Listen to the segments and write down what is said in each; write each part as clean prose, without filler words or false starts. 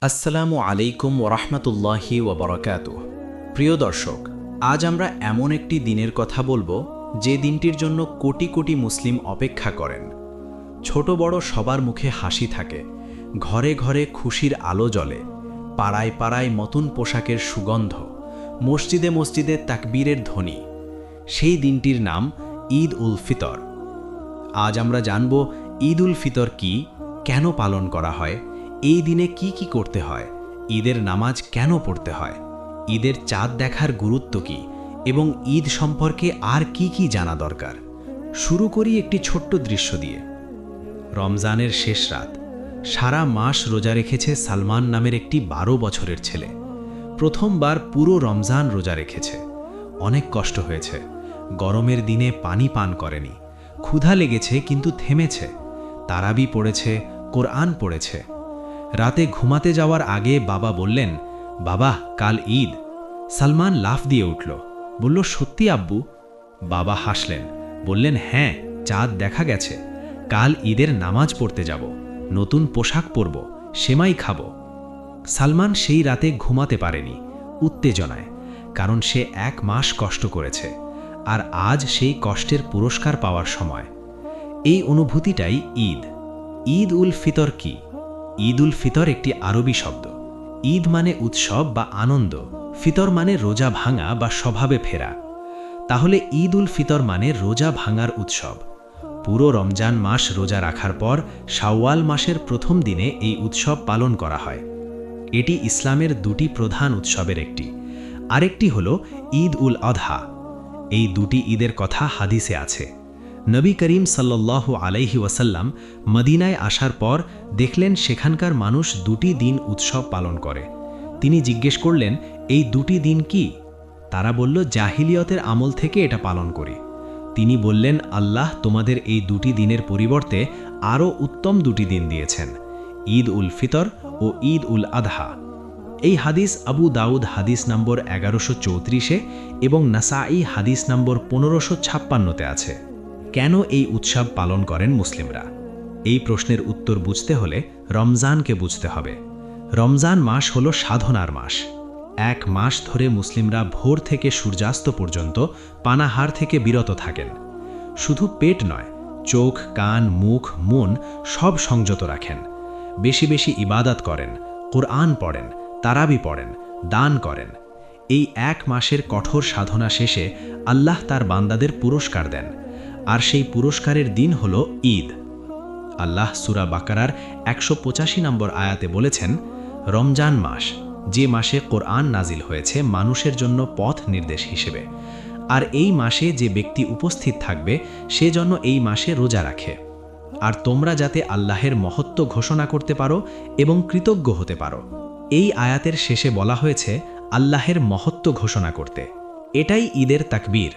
আসসালামু আলাইকুম ওরহমতুল্লাহি ওবরাকাতুহ। প্রিয় দর্শক, আজ আমরা এমন একটি দিনের কথা বলবো যে দিনটির জন্য কোটি কোটি মুসলিম অপেক্ষা করেন। ছোট বড় সবার মুখে হাসি থাকে, ঘরে ঘরে খুশির আলো জ্বলে, পাড়ায় পাড়ায় নতুন পোশাকের সুগন্ধ, মসজিদে মসজিদে তাকবীরের ধ্বনি। সেই দিনটির নাম ঈদ উল ফিতর। আজ আমরা জানব ঈদ উল ফিতর কি, কেন পালন করা হয়, এই দিনে কি কি করতে হয়, ঈদের নামাজ কেন পড়তে হয়, ঈদের চাঁদ দেখার গুরুত্ব কি এবং ঈদ সম্পর্কে আর কি কি জানা দরকার। শুরু করি একটি ছোট্ট দৃশ্য দিয়ে। রমজানের শেষ রাত। সারা মাস রোজা রেখেছে সালমান নামের একটি 12 বছরের ছেলে। প্রথমবার পুরো রমজান রোজা রেখেছে। অনেক কষ্ট হয়েছে। গরমের দিনে পানি পান করেনি। ক্ষুধা লেগেছে কিন্তু থেমেছে। তারাবি পড়েছে, কোরআন পড়েছে। রাতে ঘুমাতে যাওয়ার আগে বাবা বললেন, বাবা কাল ঈদ। সালমান লাফ দিয়ে উঠল, বলল, সত্যি আব্বু? বাবা হাসলেন, বললেন, হ্যাঁ, চাঁদ দেখা গেছে। কাল ঈদের নামাজ পড়তে যাব, নতুন পোশাক পরব, সেমাই খাব। সালমান সেই রাতে ঘুমাতে পারেনি, উত্তেজনায়, কারণ সে 1 মাস কষ্ট করেছে, আর আজ সেই কষ্টের পুরস্কার পাওয়ার সময়। এই অনুভূতিটাই ঈদ। ঈদ উল ফিতর কি? ঈদ উল ফিতর একটি আরবি শব্দ। ঈদ মানে উৎসব বা আনন্দ, ফিতর মানে রোজা ভাঙা বা স্বভাবে ফেরা। তাহলে ঈদ উল ফিতর মানে রোজা ভাঙার উৎসব। পুরো রমজান মাস রোজা রাখার পর শাওয়াল মাসের প্রথম দিনে এই উৎসব পালন করা হয়। এটি ইসলামের 2টি প্রধান উৎসবের একটি। আরেকটি হল ঈদ উল আযহা। এই 2টি ঈদের কথা হাদিসে আছে। নবী করিম সাল্লাল্লাহু আলাইহি ওয়াসাল্লাম মদিনায় আসার পর দেখলেন সেখানকার মানুষ 2টি দিন উৎসব পালন করে। তিনি জিজ্ঞেস করলেন, এই 2টি দিন কি? তারা বলল, জাহিলিয়তের আমল থেকে এটা পালন করি। তিনি বললেন, আল্লাহ তোমাদের এই 2টি দিনের পরিবর্তে আরও উত্তম 2টি দিন দিয়েছেন, ঈদ উল ফিতর ও ঈদ উল আযহা। এই হাদিস আবু দাউদ হাদিস নম্বর 1134 এবং নাসাঈ হাদিস নম্বর 1556-তে আছে। কেন এই উৎসব পালন করেন মুসলিমরা? এই প্রশ্নের উত্তর বুঝতে হলে রমজানকে বুঝতে হবে। রমজান মাস হল সাধনার মাস। 1 মাস ধরে মুসলিমরা ভোর থেকে সূর্যাস্ত পর্যন্ত পানাহার থেকে বিরত থাকেন। শুধু পেট নয়, চোখ, কান, মুখ, মন সব সংযত রাখেন। বেশি বেশি ইবাদত করেন, কোরআন পড়েন, তারাবি পড়েন, দান করেন। এই 1 মাসের কঠোর সাধনা শেষে আল্লাহ তার বান্দাদের পুরস্কার দেন, আর সেই পুরস্কারের দিন হল ঈদ। আল্লাহ সূরা বাকারার 185 নম্বর আয়াতে বলেছেন, রমজান মাস, যে মাসে কোরআন নাজিল হয়েছে মানুষের জন্য পথ নির্দেশ হিসেবে, আর এই মাসে যে ব্যক্তি উপস্থিত থাকবে সে যেন এই মাসে রোজা রাখে, আর তোমরা যাতে আল্লাহের মহত্ব ঘোষণা করতে পারো এবং কৃতজ্ঞ হতে পারো। এই আয়াতের শেষে বলা হয়েছে আল্লাহের মহত্ব ঘোষণা করতে। এটাই ঈদের তাকবীর।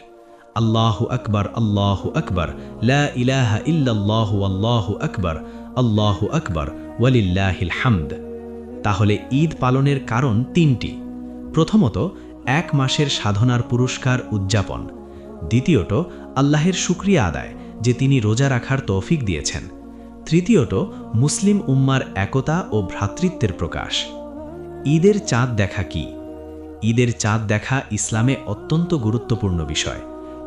আল্লাহু আকবার, আল্লাহু আকবার, লা ইলাহা ইল্লাল্লাহু আল্লাহু আকবার, আল্লাহু আকবার, ওয়ালিল্লাহিল হামদ। তাহলে ঈদ পালনের কারণ 3টি। প্রথমত, 1 মাসের সাধনার পুরস্কার উদযাপন। দ্বিতীয়ত, আল্লাহের শুকরিয়া আদায় যে তিনি রোজা রাখার তৌফিক দিয়েছেন। তৃতীয়ত, মুসলিম উম্মার একতা ও ভ্রাতৃত্বের প্রকাশ। ঈদের চাঁদ দেখা কি? ঈদের চাঁদ দেখা ইসলামে অত্যন্ত গুরুত্বপূর্ণ বিষয়,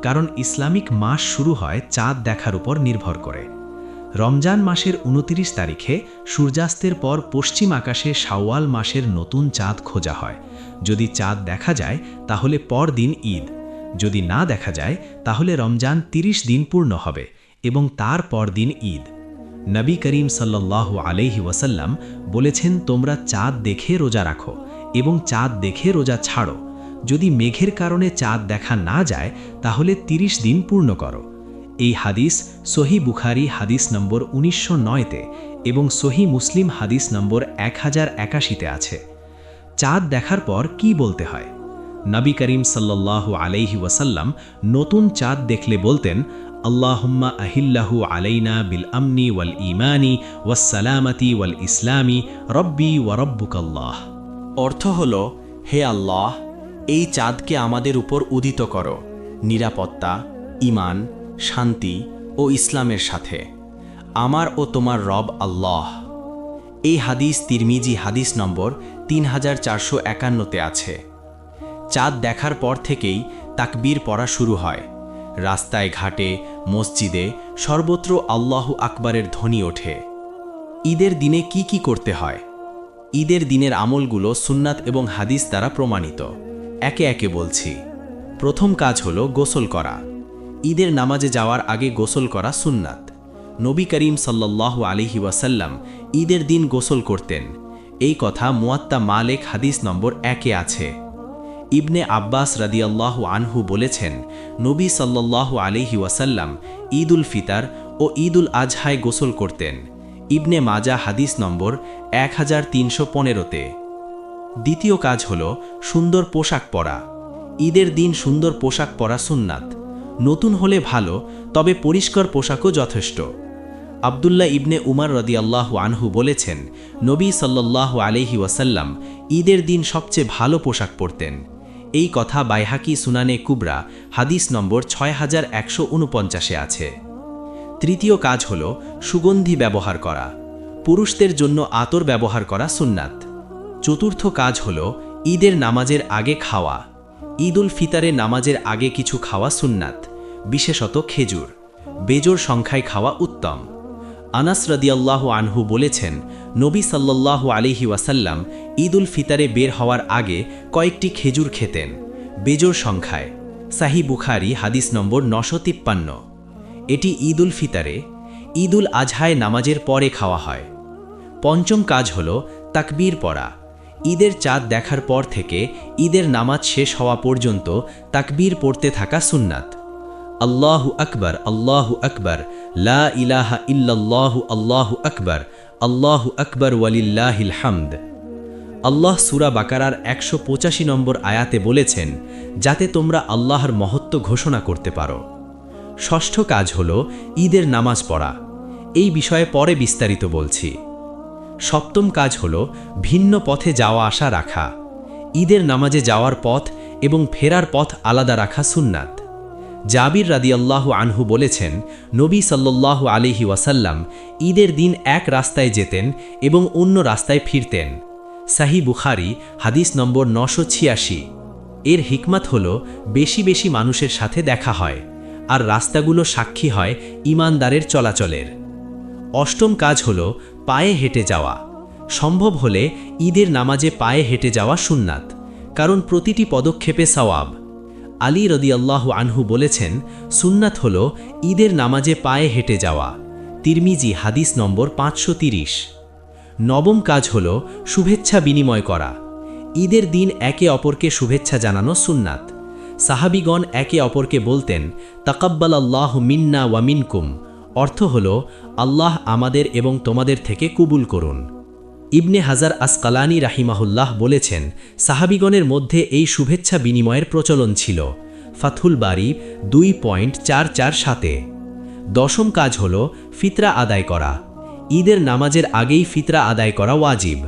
কারণ ইসলামিক মাস শুরু হয় চাঁদ দেখার উপর নির্ভর করে। রমজান মাসের 29 তারিখে সূর্যাস্তের পর পশ্চিম আকাশে শাওয়াল মাসের নতুন চাঁদ খোঁজা হয়। যদি চাঁদ দেখা যায় তাহলে পরদিন ঈদ, যদি না দেখা যায় তাহলে রমজান 30 দিন পূর্ণ হবে এবং তার পরদিন ঈদ। নবী করিম সাল্লাল্লাহু আলাইহি ওয়াসাল্লাম বলেছেন, তোমরা চাঁদ দেখে রোজা রাখো এবং চাঁদ দেখে রোজা ছাড়ো। যদি মেঘের কারণে চাঁদ দেখা না যায় তাহলে 30 দিন পূর্ণ করো। এই হাদিস সহি বুখারী হাদিস নম্বর 1909-তে এবং সহি মুসলিম হাদিস নম্বর 1081-তে আছে। চাঁদ দেখার পর কি বলতে হয়? নবী করিম সাল্লাল্লাহু আলাইহি ওয়াসাল্লাম নতুন চাঁদ দেখলে বলতেন, আল্লাহুম্মা আহিল্লাহু আলাইনা বিল আমনি ওয়াল ঈমানি ওয়াস সালামাতি ওয়াল ইসলামি রব্বি ওয়া রব্বুকাল্লাহ। অর্থ হল, হে আল্লাহ, এই চাঁদকে আমাদের উপর উদিত করো নিরাপত্তা, ঈমান, শান্তি ও ইসলামের সাথে। আমার ও তোমার রব আল্লাহ। এই হাদিস তিরমিজি হাদিস নম্বর 3451-তে আছে। চাঁদ দেখার পর থেকেই তাকবীর পড়া শুরু হয়। রাস্তায় ঘাটে, মসজিদে সর্বত্র আল্লাহু আকবারের ধ্বনি ওঠে। ঈদের দিনে কি কি করতে হয়? ঈদের দিনের আমলগুলো সুন্নাত এবং হাদিস দ্বারা প্রমাণিত। একে একে বলছি। প্রথম কাজ হলো গোসল করা। ঈদের নামাজে যাওয়ার আগে গোসল করা সুন্নাত। নবী করিম সাল্লাল্লাহু আলাইহি ওয়াসাল্লাম ঈদের দিন গোসল করতেন। এই কথা মুয়াত্তা মালিক হাদিস নম্বর 1-এ আছে। ইবনে আব্বাস রাদিয়াল্লাহু আনহু বলেছেন, নবী সাল্লাল্লাহু আলাইহি ওয়াসাল্লাম ঈদ উল ফিতর ও ঈদ উল আজহায় গোসল করতেন। ইবনে মাজা হাদিস নম্বর 1315-তে। দ্বিতীয় কাজ হল সুন্দর পোশাক পরা। ঈদের দিন সুন্দর পোশাক পরা সুন্নাত। নতুন হলে ভালো, তবে পরিষ্কার পোশাকও যথেষ্ট। আব্দুল্লাহ ইবনে উমর রাদিয়াল্লাহু আনহু বলেছেন, নবী সাল্লাল্লাহু আলাইহি ওয়াসাল্লাম ঈদের দিন সবচেয়ে ভালো পোশাক পরতেন। এই কথা বাইহাকি সুনানে কুবরা হাদিস নম্বর 6149-এ আছে। তৃতীয় কাজ হল সুগন্ধি ব্যবহার করা। পুরুষদের জন্য আতর ব্যবহার করা সুন্নাত। চতুর্থ কাজ হল ঈদের নামাজের আগে খাওয়া। ঈদ উল ফিতরে নামাজের আগে কিছু খাওয়া সুন্নাত, বিশেষত খেজুর। বেজোড় সংখ্যায় খাওয়া উত্তম। আনাস রাদিয়াল্লাহু আনহু বলেছেন, নবী সাল্লাল্লাহু আলাইহি ওয়াসাল্লাম ঈদ উল ফিতরে বের হওয়ার আগে কয়েকটি খেজুর খেতেন, বেজোড় সংখ্যায়। সাহিহ বুখারী হাদিস নম্বর 953। এটি ঈদ উল ফিতরে। ঈদ উল আজহায় নামাজের পরে খাওয়া হয়। পঞ্চম কাজ হল তাকবীর পড়া। ঈদের চাঁদ দেখার পর থেকে ঈদের নামাজ শেষ হওয়া পর্যন্ত তাকবীর পড়তে থাকা সুন্নাত। আল্লাহু আকবার, আল্লাহু আকবার, লা ইলাহা ইল্লাল্লাহু, আল্লাহু আকবার, আল্লাহু আকবার ওয়ালিল্লাহিল হামদ। আল্লাহ সূরা বাকারার 185 নম্বর আয়াতে বলেছেন, যাতে তোমরা আল্লাহর মহত্ব ঘোষণা করতে পারো। ষষ্ঠ কাজ হল ঈদের নামাজ পড়া। এই বিষয়ে পরে বিস্তারিত বলছি। সপ্তম কাজ হল ভিন্ন পথে যাওয়া আসা রাখা। ঈদের নামাজে যাওয়ার পথ এবং ফেরার পথ আলাদা রাখা সুন্নাত। জাবির রাদিয়াল্লাহু আনহু বলেছেন, নবী সাল্লাল্লাহু আলাইহি ওয়াসাল্লাম ঈদের দিন এক রাস্তায় যেতেন এবং অন্য রাস্তায় ফিরতেন। সাহিহ বুখারী হাদিস নম্বর 986। এর হিকমত হল বেশি বেশি মানুষের সাথে দেখা হয়, আর রাস্তাগুলো সাক্ষী হয় ঈমানদারের চলাচলের। অষ্টম কাজ হল পায়ে হেঁটে যাওয়া। সম্ভব হলে ঈদের নামাজে পায়ে হেঁটে যাওয়া সুন্নাত, কারণ প্রতিটি পদক্ষেপে সওয়াব। আলী রাদিয়াল্লাহু আনহু বলেছেন, সুন্নাত হল ঈদের নামাজে পায়ে হেঁটে যাওয়া। তিরমিজি হাদিস নম্বর 530। নবম কাজ হল শুভেচ্ছা বিনিময় করা। ঈদের দিন একে অপরকে শুভেচ্ছা জানানো সুন্নাত। সাহাবীগণ একে অপরকে বলতেন, তাকাব্বালাল্লাহু মিন্না ওয়া মিনকুম। অর্থ হল, আল্লাহ আমাদের এবং তোমাদের থেকে কবুল করুন। ইবনে হাজার আসকালানি রাহিমাহুল্লাহ বলেছেন, সাহাবীগণের মধ্যে এই শুভেচ্ছা বিনিময়ের প্রচলন ছিল। ফাথুল বারী 2.447। দশম কাজ হল ফিতরা আদায় করা। ঈদের নামাজের আগেই ফিতরা আদায় করা ওয়াজিব।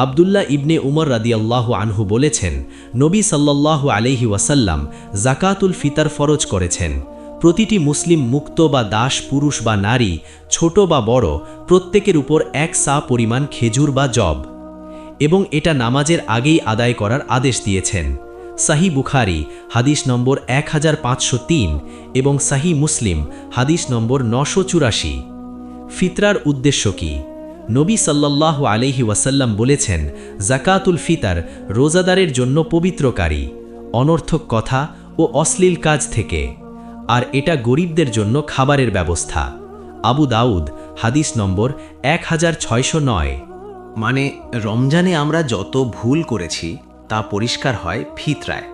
আব্দুল্লাহ ইবনে উমর রাদিয়াল্লাহু আনহু বলেছেন, নবী সাল্লাল্লাহু আলাইহি ওয়াসাল্লাম যাকাতুল ফিতর ফরজ করেছেন। প্রতিটি মুসলিম মুক্ত বা দাস, পুরুষ বা নারী, ছোট বা বড়, প্রত্যেকের উপর এক সা পরিমাণ খেজুর বা জব, এবং এটা নামাজের আগেই আদায় করার আদেশ দিয়েছেন। সাহিহ বুখারী হাদিস নম্বর 1503 এবং সাহিহ মুসলিম হাদিস নম্বর 984। ফিতরার উদ্দেশ্য কি? নবী সাল্লাল্লাহু আলাইহি ওয়াসাল্লাম বলেছেন, যাকাতুল ফিতর রোজাদারের জন্য পবিত্রকারী, অনর্থক কথা ও অশ্লীল কাজ থেকে, আর এটা গরিবদের জন্য খাবারের ব্যবস্থা। আবু দাউদ হাদিস নম্বর 1609। মানে রমজানে আমরা যত ভুল করেছি তা পরিষ্কার হয় ফিতরায়,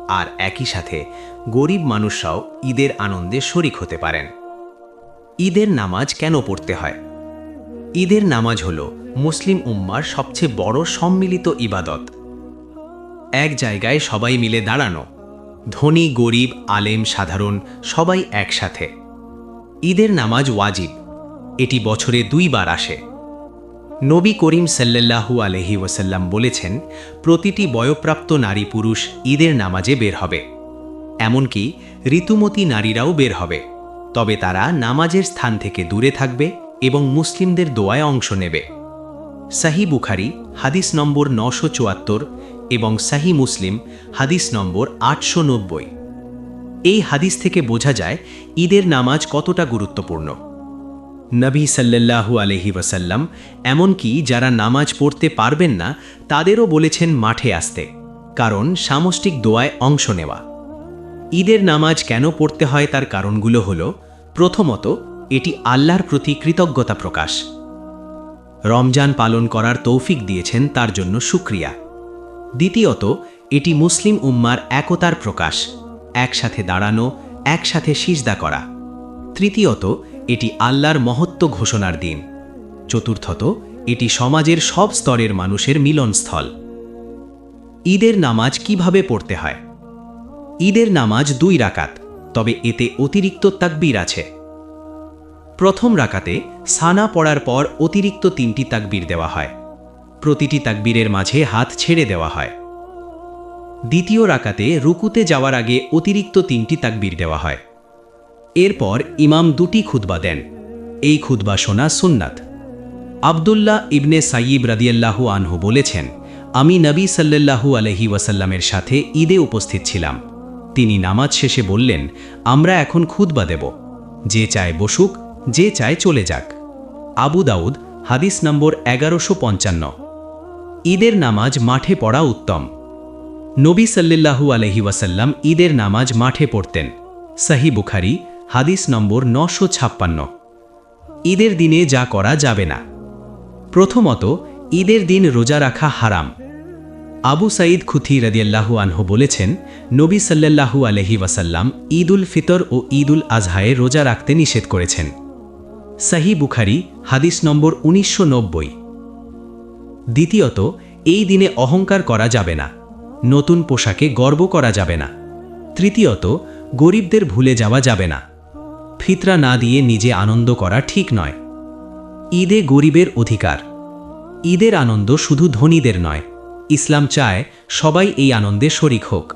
আর একই সাথে গরিব মানুষরাও ঈদের আনন্দে শরিক হতে পারেন। ঈদের নামাজ কেন পড়তে হয়? ঈদের নামাজ হল মুসলিম উম্মার সবচেয়ে বড় সম্মিলিত ইবাদত। এক জায়গায় সবাই মিলে দাঁড়ানো, ধনী গরিব আলেম সাধারণ সবাই একসাথে। ঈদের নামাজ ওয়াজিব। এটি বছরে 2 বার আসে। নবী করিম সাল্লাল্লাহু আলাইহি ওয়াসাল্লাম বলেছেন, প্রতিটি বয়ঃপ্রাপ্ত নারী পুরুষ ঈদের নামাজে বের হবে, এমনকি ঋতুমতী নারীরাও বের হবে, তবে তারা নামাজের স্থান থেকে দূরে থাকবে এবং মুসলিমদের দোয়ায় অংশ নেবে। সাহি বুখারি হাদিস নম্বর 974 এবং সাহি মুসলিম হাদিস নম্বর 890। এই হাদিস থেকে বোঝা যায় ঈদের নামাজ কতটা গুরুত্বপূর্ণ। নবী সাল্লাল্লাহু আলাইহি ওয়াসাল্লাম এমনকি যারা নামাজ পড়তে পারবেন না তাদেরও বলেছেন মাঠে আসতে, কারণ সামষ্টিক দোয়ায় অংশ নেওয়া। ঈদের নামাজ কেন পড়তে হয় তার কারণগুলো হল, প্রথমত এটি আল্লাহর প্রতি কৃতজ্ঞতা প্রকাশ। রমজান পালন করার তৌফিক দিয়েছেন তার জন্য শুকরিয়া। দ্বিতীয়ত এটি মুসলিম উম্মার একতার প্রকাশ, একসাথে দাঁড়ানো, একসাথে সিজদা করা। তৃতীয়ত এটি আল্লাহর মহত্ব ঘোষণার দিন। চতুর্থত এটি সমাজের সব স্তরের মানুষের মিলনস্থল। ঈদের নামাজ কিভাবে পড়তে হয়? ঈদের নামাজ 2 রাকাত, তবে এতে অতিরিক্ত তাকবীর আছে। প্রথম রাকাতে সানা পড়ার পর অতিরিক্ত 3টি তাকবীর দেওয়া হয়। প্রতিটি তাকবীরের মাঝে হাত ছেড়ে দেওয়া হয়। দ্বিতীয় রাকাতে রুকুতে যাওয়ার আগে অতিরিক্ত 3টি তাকবীর দেওয়া হয়। এরপর ইমাম 2টি খুতবা দেন। এই খুতবা শোনা সুন্নাত। আব্দুল্লাহ ইবনে সাইয়িব রাদিয়াল্লাহু আনহু বলেছেন, আমি নবী সাল্লাল্লাহু আলাইহি ওয়াসাল্লামের সাথে ঈদে উপস্থিত ছিলাম। তিনি নামাজ শেষে বললেন, আমরা এখন খুতবা দেব, যে চায় বসুক, যে চায় চলে যাক। আবু দাউদ হাদিস নম্বর 1155। ঈদের নামাজ মাঠে পড়া উত্তম। নবী সাল্লাল্লাহু আলাইহি ওয়াসাল্লাম ঈদের নামাজ মাঠে পড়তেন। সহিহ বুখারী হাদিস নম্বর 956। ঈদের দিনে যা করা যাবে না। প্রথমত, ঈদের দিন রোজা রাখা হারাম। আবু সাঈদ খুথি রাদিয়াল্লাহু আনহু বলেছেন, নবী সাল্লাল্লাহু আলাইহি ওয়াসাল্লাম ঈদুল ফিতর ও ঈদুল আজহায়ে রোজা রাখতে নিষেধ করেছেন। সহিহ বুখারী হাদিস নম্বর 1990। দ্বিতীয়ত, এই দিনে অহংকার করা যাবে না। নতুন পোশাকে গর্ব করা যাবে না। তৃতীয়ত, গরিবদের ভুলে যাওয়া যাবে না। ফিতরা না দিয়ে নিজে আনন্দ করা ঠিক নয়। ঈদে গরিবের অধিকার। ঈদের আনন্দ শুধু ধনীদের নয়, ইসলাম চায় সবাই এই আনন্দে শরিক হোক।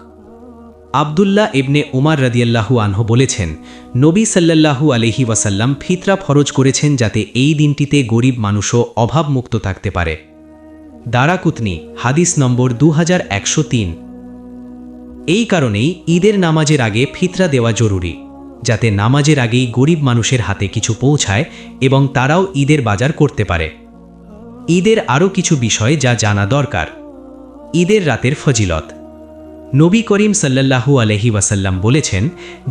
আব্দুল্লাহ ইবনে উমার রাদিয়াল্লাহু আনহু বলেছেন, নবী সাল্লাল্লাহু আলাইহি ওয়াসাল্লাম ফিতরা ফরজ করেছেন যাতে এই দিনটিতে গরিব মানুষও অভাবমুক্ত থাকতে পারে। দারাকুতনি হাদিস নম্বর 2103। এই কারণেই ঈদের নামাজের আগে ফিতরা দেওয়া জরুরি, যাতে নামাজের আগেই গরিব মানুষের হাতে কিছু পৌঁছায় এবং তারাও ঈদের বাজার করতে পারে। ঈদের আরও কিছু বিষয় যা জানা দরকার। ঈদের রাতের ফজিলত। নবী করিম সাল্লাল্লাহু আলাইহি ওয়াসাল্লাম বলেছেন,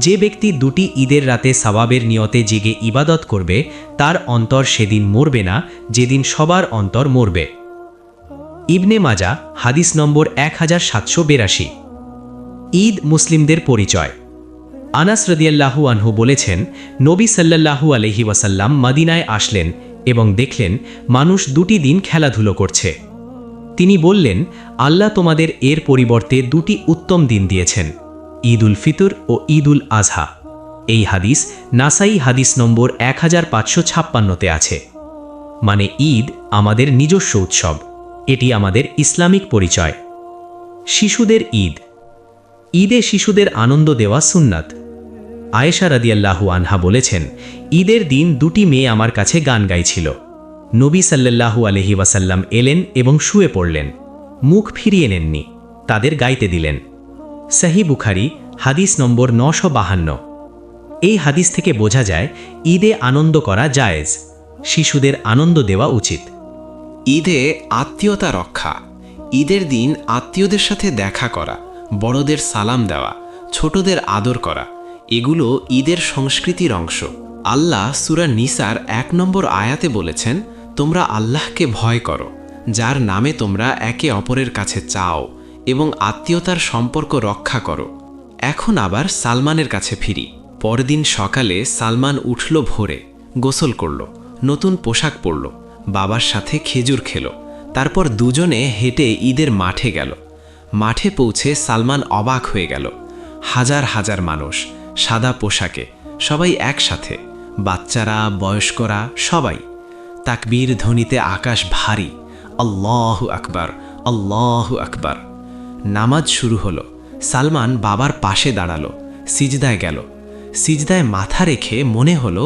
যে ব্যক্তি 2টি ঈদের রাতে সওয়াবের নিয়তে জেগে ইবাদত করবে, তার অন্তর সেদিন মরবে না যেদিন সবার অন্তর মরবে। ইবনে মাজা হাদিস নম্বর 1782। ঈদ মুসলিমদের পরিচয়। আনাস রাদিয়াল্লাহু আনহু বলেছেন, নবী সাল্লাল্লাহু আলাইহি ওয়াসাল্লাম মদিনায় আসলেন এবং দেখলেন মানুষ 2টি দিন খেলাধুলো করছে। তিনি বললেন, আল্লাহ তোমাদের এর পরিবর্তে 2টি উত্তম দিন দিয়েছেন, ঈদুল ফিতর ও ঈদুল আজহা। এই হাদিস নাসাই হাদিস নম্বর 1556-তে আছে। মানে ঈদ আমাদের নিজস্ব উৎসব, এটি আমাদের ইসলামিক পরিচয়। শিশুদের ঈদ। ঈদে শিশুদের আনন্দ দেওয়া সুন্নাত। আয়েশা রাদিয়াল্লাহু আনহা বলেছেন, ঈদের দিন 2টি মেয়ে আমার কাছে গান গাইছিল। নবী সাল্লাল্লাহু আলাইহি ওয়াসাল্লাম এলেন এবং শুয়ে পড়লেন, মুখ ফিরিয়ে নেননি, তাদের গাইতে দিলেন। সহিহ বুখারী হাদিস নম্বর 952। এই হাদিস থেকে বোঝা যায় ঈদে আনন্দ করা জায়েজ, শিশুদের আনন্দ দেওয়া উচিত। ঈদে আত্মীয়তা রক্ষা। ঈদের দিন আত্মীয়দের সাথে দেখা করা, বড়দের সালাম দেওয়া, ছোটদের আদর করা, এগুলো ঈদের সংস্কৃতির অংশ। আল্লাহ সূরা নিসার 1 নম্বর আয়াতে বলেছেন, তোমরা আল্লাহকে ভয় করো, যার নামে তোমরা একে অপরের কাছে চাও এবং আত্মীয়তার সম্পর্ক রক্ষা করো। এখন আবার সালমানের কাছে ফিরি। পরদিন সকালে সালমান উঠল ভোরে, গোসল করল, নতুন পোশাক পরল, বাবার সাথে খেজুর খেল, তারপর দুজনে হেঁটে ঈদের মাঠে গেল। মাঠে পৌঁছে সালমান অবাক হয়ে গেল। হাজার হাজার মানুষ সাদা পোশাকে, সবাই একসাথে, বাচ্চারা, বয়স্করা, সবাই। তাকবীর ধ্বনিতে আকাশ ভারী। আল্লাহু আকবার, আল্লাহু আকবার। নামাজ শুরু হলো। সালমান বাবার পাশে দাঁড়ালো, সিজদায় গেল। সিজদায় মাথা রেখে মনে হলো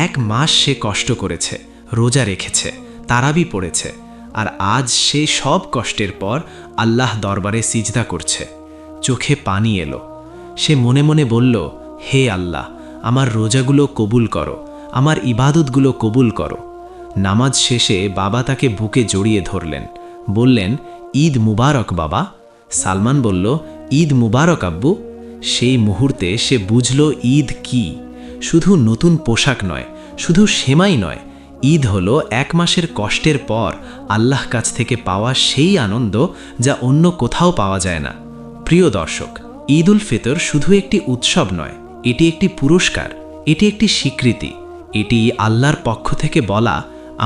1 মাস সে কষ্ট করেছে, রোজা রেখেছে, তারাবি পড়েছে, আর আজ সে সব কষ্টের পর আল্লাহ দরবারে সিজদা করছে। চোখে পানি এলো। সে মনে মনে বলল, হে আল্লাহ, আমার রোজাগুলো কবুল করো, আমার ইবাদতগুলো কবুল করো। নামাজ শেষে বাবা তাকে বুকে জড়িয়ে ধরলেন, বললেন, ঈদ মুবারক বাবা। সালমান বলল, ঈদ মুবারক আব্বু। সেই মুহূর্তে সে বুঝল ঈদ কি। শুধু নতুন পোশাক নয়, শুধু সেমাই নয়, ঈদ হলো 1 মাসের কষ্টের পর আল্লাহ কাছ থেকে পাওয়া সেই আনন্দ যা অন্য কোথাও পাওয়া যায় না। প্রিয় দর্শক, ঈদ উল ফিতর শুধু একটি উৎসব নয়, এটি একটি পুরস্কার, এটি একটি স্বীকৃতি। এটি আল্লাহর পক্ষ থেকে বলা,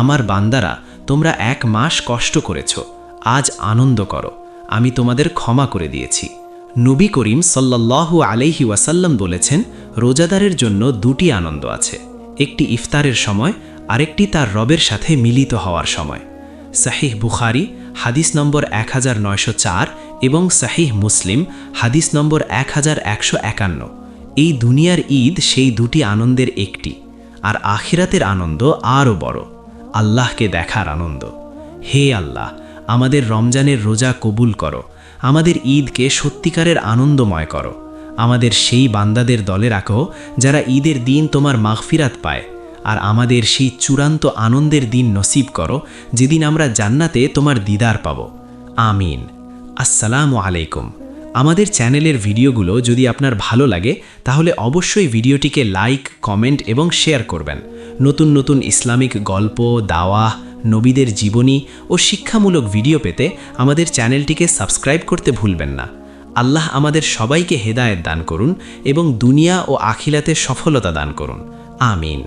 আমার বান্দারা, তোমরা 1 মাস কষ্ট করেছ, আজ আনন্দ করো, আমি তোমাদের ক্ষমা করে দিয়েছি। নবী করিম সাল্লাল্লাহু আলাইহি ওয়াসাল্লাম বলেছেন, রোজাদারের জন্য 2টি আনন্দ আছে, একটি ইফতারের সময়, আরেকটি তার রবের সাথে মিলিত হওয়ার সময়। সাহিহ বুখারী হাদিস নম্বর 1904 এবং সাহিহ মুসলিম হাদিস নম্বর 1151। এই দুনিয়ার ঈদ সেই 2টি আনন্দের একটি, আর আখিরাতের আনন্দ আরও বড়, আল্লাহকে দেখার আনন্দ। হে আল্লাহ, আমাদের রমজানের রোজা কবুল করো, আমাদের ঈদকে সত্যিকারের আনন্দময় করো, আমাদের সেই বান্দাদের দলে রাখো যারা ঈদের দিন তোমার মাগফিরাত পায়, আর আমাদের সেই চূড়ান্ত আনন্দের দিন নসিব করো যেদিন আমরা জান্নাতে তোমার দিদার পাব। আমিন। আসসালামু আলাইকুম। আমাদের চ্যানেলের ভিডিওগুলো যদি আপনার ভালো লাগে তাহলে অবশ্যই ভিডিওটিকে লাইক, কমেন্ট এবং শেয়ার করবেন। নতুন নতুন ইসলামিক গল্প, দাওয়াহ, নবীদের জীবনী ও শিক্ষামূলক ভিডিও পেতে আমাদের চ্যানেলটিকে সাবস্ক্রাইব করতে ভুলবেন না। আল্লাহ আমাদের সবাইকে হেদায়েত দান করুন এবং দুনিয়া ও আখিরাতে সফলতা দান করুন। আমিন।